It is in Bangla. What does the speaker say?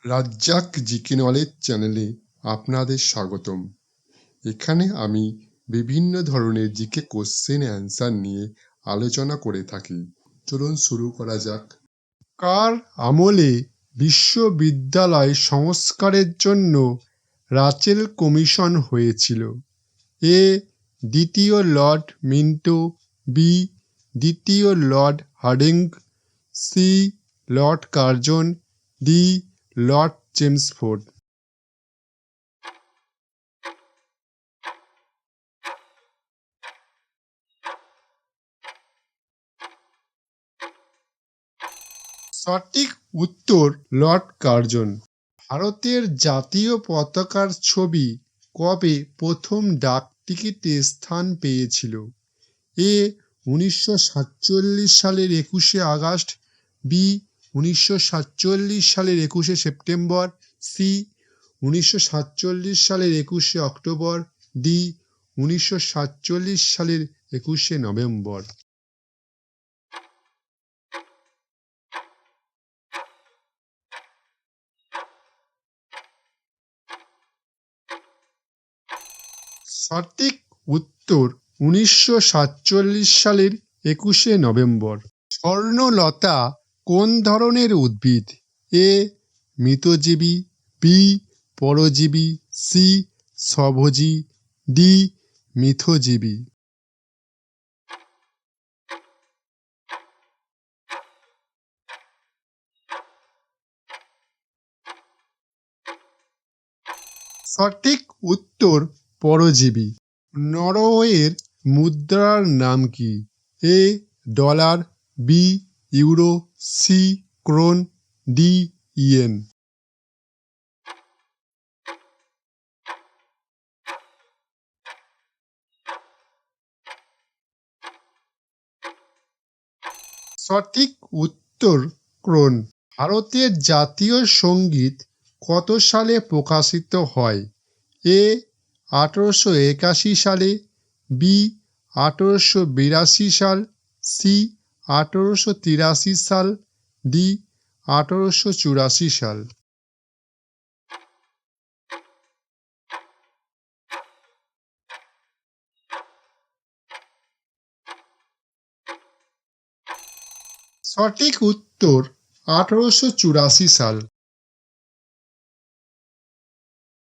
রাজ্জাক জিকে নলেজ চ্যানেলে আপনাদের স্বাগতম। এখানে আমি বিভিন্ন ধরনের জিকে কোশ্চেন অ্যান্সার নিয়ে আলোচনা করে থাকি। চলুন শুরু করা যাক। কার আমলে বিশ্ববিদ্যালয় সংস্কারের জন্য রাচেল কমিশন হয়েছিল? এ দ্বিতীয় লর্ড মিন্টো, বি দ্বিতীয় Lord Hardinge, C Lord Curzon, D Lord Chelmsford. সঠিক উত্তর লর্ড কার্জন। ভারতের জাতীয় পতাকার ছবি কবে প্রথম ডাকটিকিটে স্থান পেয়েছিল? এ 1947 সালের 21শে আগস্ট, বি 1947 সালের 21শে সেপ্টেম্বর, সি 1947 সালের 21শে অক্টোবর, ডি 1947 সালের 21শে নভেম্বর। সঠিক উত্তর 1947 সালের 21শে নভেম্বর। স্বর্ণলতা কোন ধরনের উদ্ভিদ? এ মৃতজীবী, বি পরজীবী, সি স্বভোজী, ডি মিথজীবী। সঠিক উত্তর পরজীবী। নরওয়ের মুদ্রার নাম কি? A dollar, B euro, C krone, D yen. সঠিক উত্তর ক্রোন। ভারতের জাতীয় সঙ্গীত কত সালে প্রকাশিত হয়? এ 1881 সালে, বি 1882 সাল, সি 1883 সাল, ডি 1884 সাল। সঠিক উত্তর 1884 সাল।